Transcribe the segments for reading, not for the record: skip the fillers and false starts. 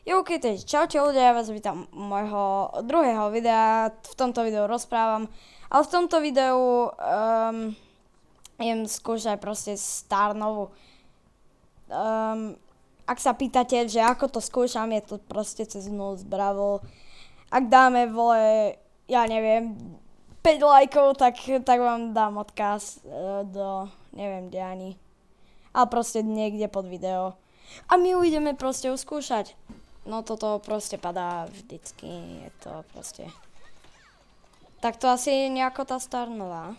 Jo, ok, takže čaute ľudia, ja vás vítam u môjho druhého videa. V tomto videu rozprávam, ale v tomto videu idem skúšať proste Star Novu. Ak sa pýtate, že ako to skúšam, je to proste cez Nulls Brawl. Ak dáme, ja neviem, 5 lajkov, tak vám dám odkaz do, neviem kde ani. Ale proste niekde pod video. A my ju ideme proste uskúšať. No toto proste padá vždycky, je to proste... Tak to asi je nejako tá Star Nova.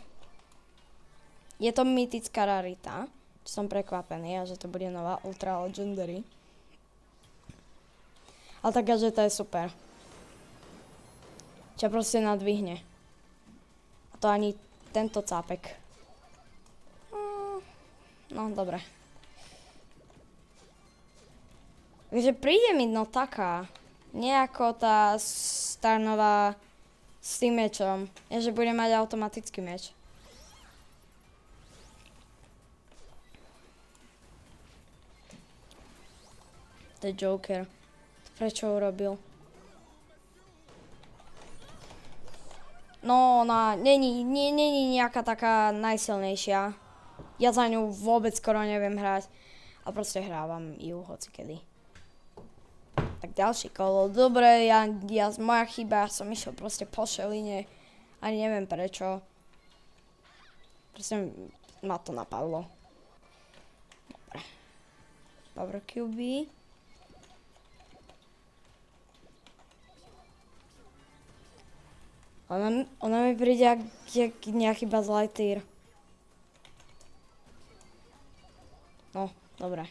Je to mytická rarita, čo som prekvapený, a že to bude nová Ultra Legendary. Ale taká, že to je super. Čo proste nadvihne. A to ani tento cápek. No, dobre. Takže príde mi no taká, nejako tá Star Nova s tým mečom, je, že bude mať automatický meč. To je Joker. Prečo urobil? No, ona není nejaká taká najsilnejšia. Ja za ňu vôbec skoro neviem hrať. A proste hrávam ju hocikedy. Tak ďalší kolo. Dobre, moja chyba, som išiel proste po šeline. Ani neviem prečo. Proste ma to napadlo. Dobre. Power QB. Ona mi príde jak nejaký Buzz Lightyear. No, dobre.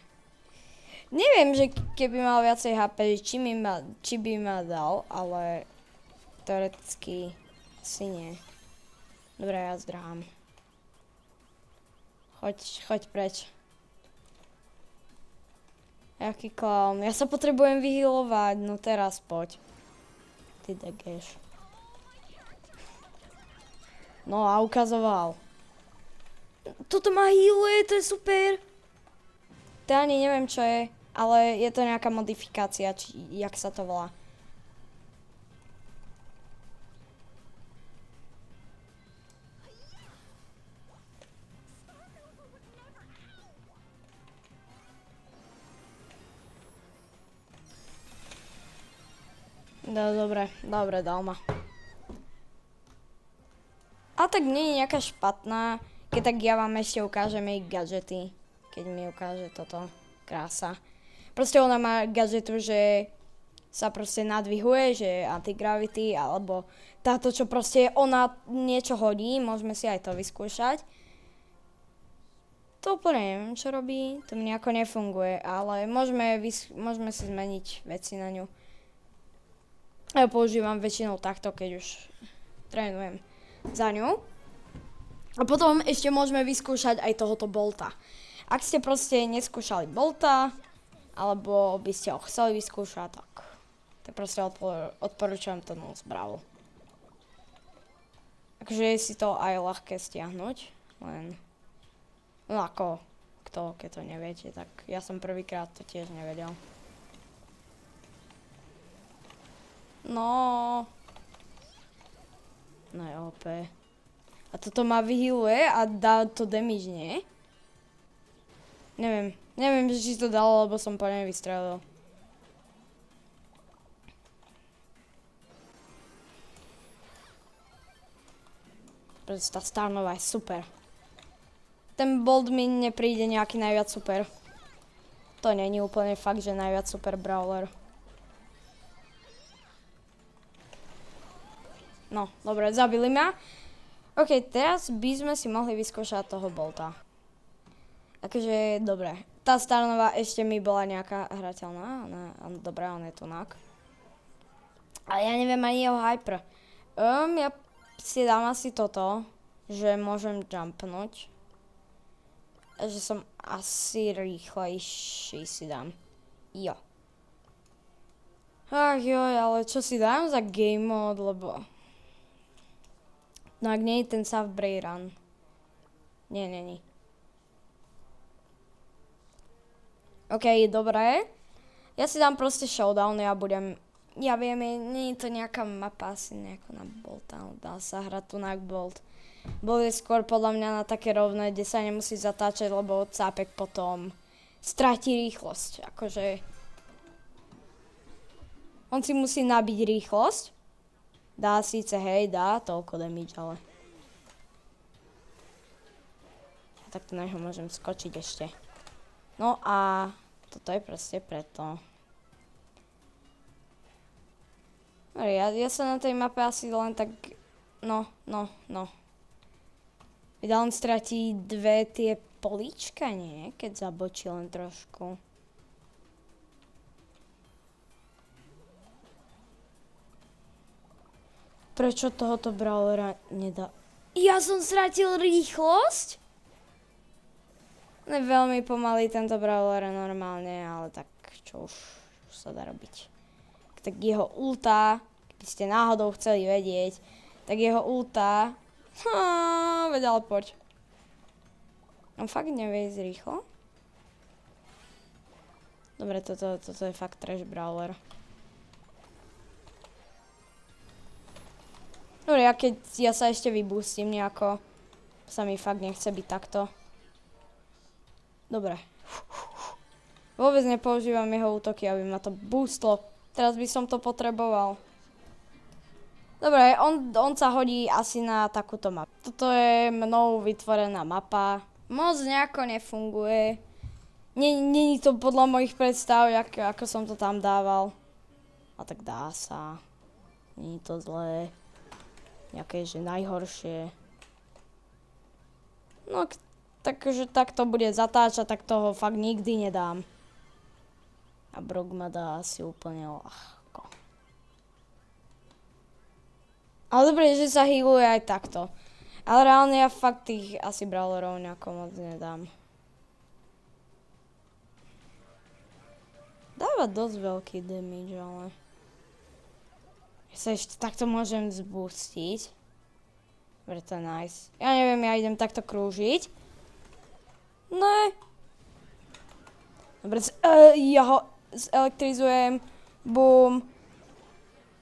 Neviem, že keby mal viacej HP, či by ma dal, ale teoreticky asi nie. Dobre, ja zdrhám. Choď preč. Jaký klaun. Ja sa potrebujem vyhealovať, no teraz poď. Ty degeš. No a ukazoval. Toto ma healuje, to je super. To ani neviem čo je. Ale je to nejaká modifikácia, jak sa to volá. No, dobre, dal ma. A tak nie je nejaká špatná, keď tak ja vám ešte ukážem jej gadžety. Keď mi ukáže toto. Krása. Proste ona má gadžetu, že sa proste nadvihuje, že je anti-gravity, alebo táto, čo proste ona niečo hodí, môžeme si aj to vyskúšať. To úplne neviem, čo robí, to mi nejako nefunguje, ale môžeme si zmeniť veci na ňu. Ja používam väčšinou takto, keď už trénujem za ňu. A potom ešte môžeme vyskúšať aj tohoto Bolta. Ak ste proste neskúšali Bolta, alebo by ste ho chceli vyskúšať, tak proste odporúčam to Nulls Brawl. Takže je si to aj ľahké stiahnuť, len no ako keď to neviete, tak ja som prvýkrát to tiež nevedel. No je OP. A toto ma vyhealuje a dá to damage, nie? Neviem, či to dalo, lebo som po nej vystrelil. Pretože tá Star Nova je super. Ten Bolt mi nepríde nejaký najviac super. To není úplne fakt, že najviac super brawler. No, dobre, zabili ma. OK, teraz by sme si mohli vyskúšať toho Bolta. Takže, dobre. Tá Star Nova ešte mi bola nejaká hrateľná. Dobre, on je tunak. Ale ja neviem ani jeho hyper. Ja si dám asi toto, že môžem jumpnúť. Že som asi rýchlejší si dám. Jo. Ach joj, ale čo si dám za game mode, lebo... No ak nie je ten Soft Bray Run. Nie. OK, dobré. Ja si dám proste showdown, ja viem, nie je to nejaká mapa asi nejako na Bolt, ale dá sa hrať tu na Bolt. Bolt je skôr podľa mňa na také rovné, kde sa nemusí zatáčať, lebo cápek potom stratí rýchlosť, akože on si musí nabiť rýchlosť, dá síce, hej, dá toľko damage, ale tak to na neho môžem skočiť ešte. No a toto je proste preto. Ja sa na tej mape asi len tak, no. Vydá on stratí dve tie políčka, nie? Keď zabočí len trošku. Prečo tohoto brawlera nedá? Ja som stratil rýchlosť? Je veľmi pomalý tento brawler normálne, ale tak čo už sa dá robiť. Tak jeho ulta, keby ste náhodou chceli vedieť, tak jeho ulta, veď ale poď. On fakt nevie ísť rýchlo? Dobre, toto je fakt trash brawler. Dobre, ja sa ešte vybústim nejako, sa mi fakt nechce byť takto. Dobre. Vôbec nepoužívam jeho útoky, aby ma to boostlo. Teraz by som to potreboval. Dobre, on sa hodí asi na takúto mapu. Toto je mnou vytvorená mapa. Moc nejako nefunguje. Není to podľa mojich predstav, ako som to tam dával. A tak dá sa. Není to zlé. Nejaké, že najhoršie. No, takže tak to bude zatáčať, tak toho fakt nikdy nedám. A Brock ma dá asi úplne ľahko. Ale dobre, že sa healuje aj takto. Ale reálne ja fakt tých asi brawlerov nejako moc nedám. Dáva dosť veľký damage, ale ja sa ešte takto môžem zbustiť. Dobre, to je nice. Ja neviem, ja idem takto krúžiť. Ne. Dobre, ja ho zelektrizujem. Bum.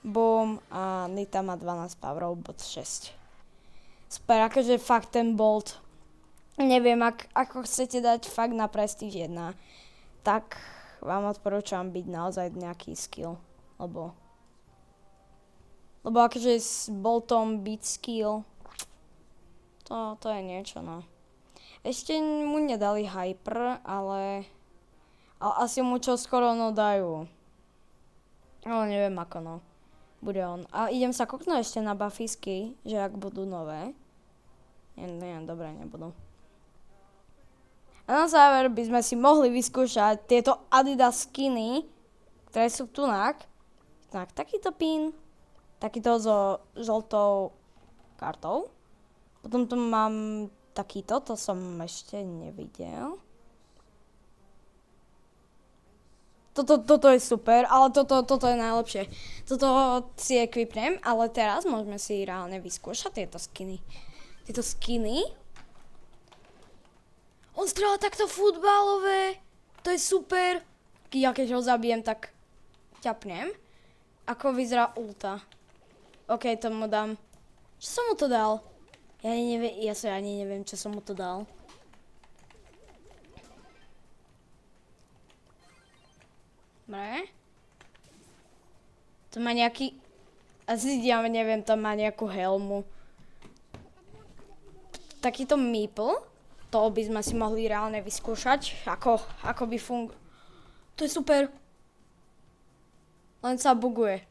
Bum. A Nita má 12 powerov, bod 6. Super, akože fakt ten Bolt. Neviem, ako chcete dať fakt na Prestige 1, tak vám odporúčam byť naozaj nejaký skill. Lebo akože s Boltom byť skill, to je niečo, no. Ešte mu nedali hyper, ale asi mu čo skoro dajú. Ale neviem ako, no. Bude on. A idem sa koknúť ešte na buffisky, že ak budú nové. Nie, dobre, nebudú. A na záver by sme si mohli vyskúšať tieto Adidas skiny, ktoré sú tunak. Tak, takýto pin, takýto so žltou kartou. Potom tu mám takýto, to som ešte nevidel. Toto je super, ale toto je najlepšie. Toto si equipnem, ale teraz môžeme si reálne vyskúšať tieto skiny. Tieto skiny. On strieľa takto futbalové. To je super. Ja keď ho zabijem, tak ťapnem. Ako vyzerá ulta. OK, tomu dám. Čo som mu to dal? Ja sa ani neviem, čo som mu to dal. Dobre. To má nejaký... Asi ja neviem, tam má nejakú helmu. Takýto meeple. To by sme si mohli reálne vyskúšať. Ako by To je super. Len sa buguje.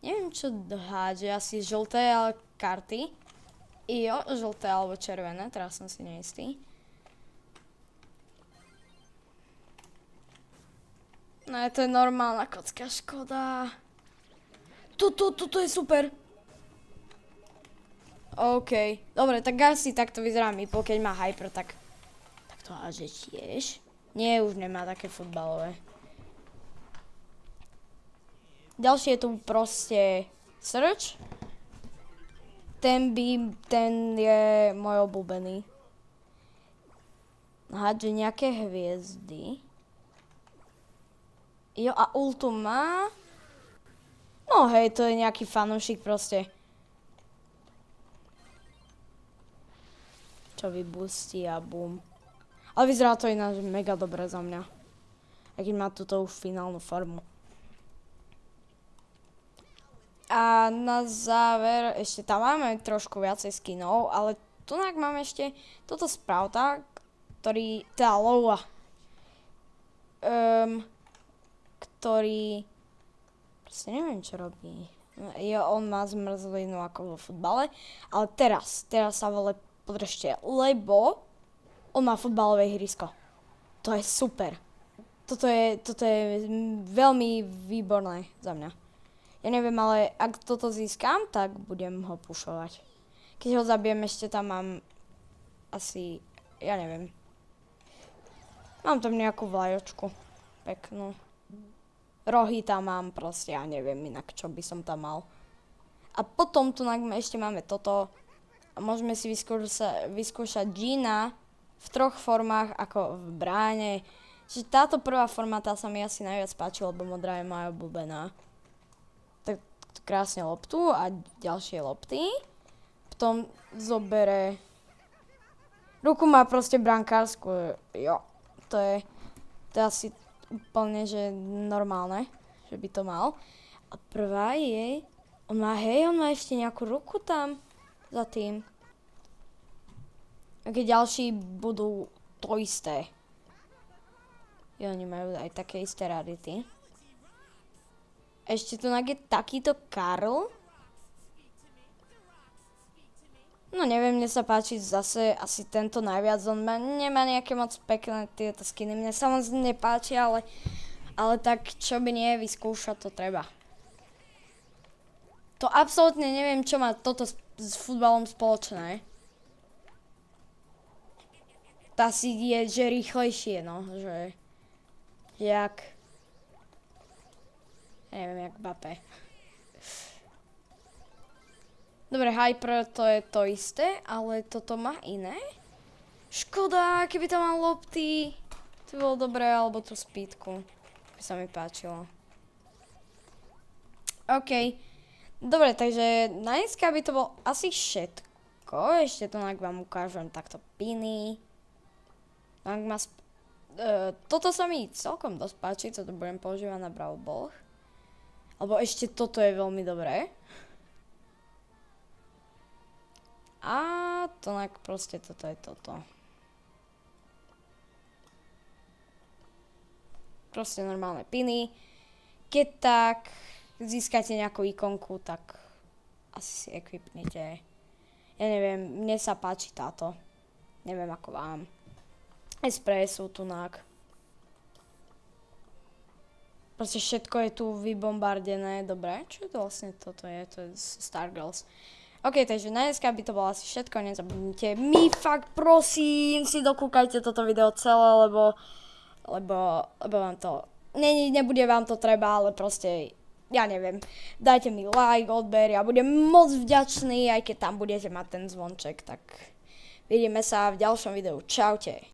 Neviem, čo hádže. Asi žlté karty. Jo, žlté alebo červené. Teraz som si neistý. No to je normálna kocka, škoda. Toto je super. OK. Dobre, tak asi takto vyzerá meeple, keď má hyper, tak to háže tiež. Nie, už nemá také futbalové. Ďalšie je tu proste Search. Ten je môj obľúbený. Hádže nejaké hviezdy. Jo, a ultu má? No hej, to je nejaký fanúšik proste. Čo vybustí a bum. Ale vyzerá to ináč mega dobre za mňa. Aký má túto už finálnu formu. A na záver, ešte tam máme trošku viacej skinov, ale tu máme ešte toto Sprouta, ktorý, teda Lowa, ktorý, proste neviem čo robí. On má zmrzlinu ako vo futbale, ale teraz sa vole podržte, lebo on má futbalové ihrisko. To je super. Toto je veľmi výborné za mňa. Ja neviem, ale ak toto získam, tak budem ho pušovať. Keď ho zabijem, ešte tam mám asi, ja neviem. Mám tam nejakú vlajočku. Peknú. Rohy tam mám proste, ja neviem inak, čo by som tam mal. A potom tu ešte máme toto. A môžeme si vyskúšať Gina v 3 formách, ako v bráne. Čiže táto prvá forma, tá sa mi asi najviac páčila, lebo modrá je moja obľúbená. Tak krásne loptu a ďalšie lopty. Potom zobere... Ruku má proste brankárskú, jo. To je asi úplne, že normálne, že by to mal. A prvá je... On má ešte nejakú ruku tam za tým. A keď ďalší budú to isté. Jo, oni majú aj také isté rarity. Ešte tu je takýto Karl. No neviem, mne sa páči zase asi tento najviac. On nemá nejaké moc pekné tieto skiny. Mne sa moc nepáči, ale tak čo by nie vyskúšať, to treba. To absolútne neviem, čo má toto s futbalom spoločné. To asi je, že rýchlejšie, no, že jak... Ja neviem, jak Mbappé. Dobre, Hyper to je to isté, ale toto má iné. Škoda, keby tam mal lopty. To bolo dobré, alebo tú speedku. By sa mi páčilo. OK. Dobre, takže na dneska by to bolo asi všetko. Ešte to vám ukážem takto piny. Toto sa mi celkom dosť páči, co to budem používať na Brawl Balloch. Alebo ešte toto je veľmi dobré. A to proste toto je toto. Proste normálne piny. Keď tak získate nejakú ikonku, tak asi si equipnete. Ja neviem, mne sa páči táto. Neviem ako vám. Espresso tunák. Proste všetko je tu vybombardené. Dobre, čo to vlastne toto je? To je Stargirls. OK, takže na dneska by to bolo asi všetko. Nezabudnite mi fakt prosím si dokúkajte toto video celé, lebo vám to... Nebude vám to treba, ale proste... Ja neviem. Dajte mi like, odber. Ja budem moc vďačný, aj keď tam budete mať ten zvonček. Tak vidíme sa v ďalšom videu. Čaute.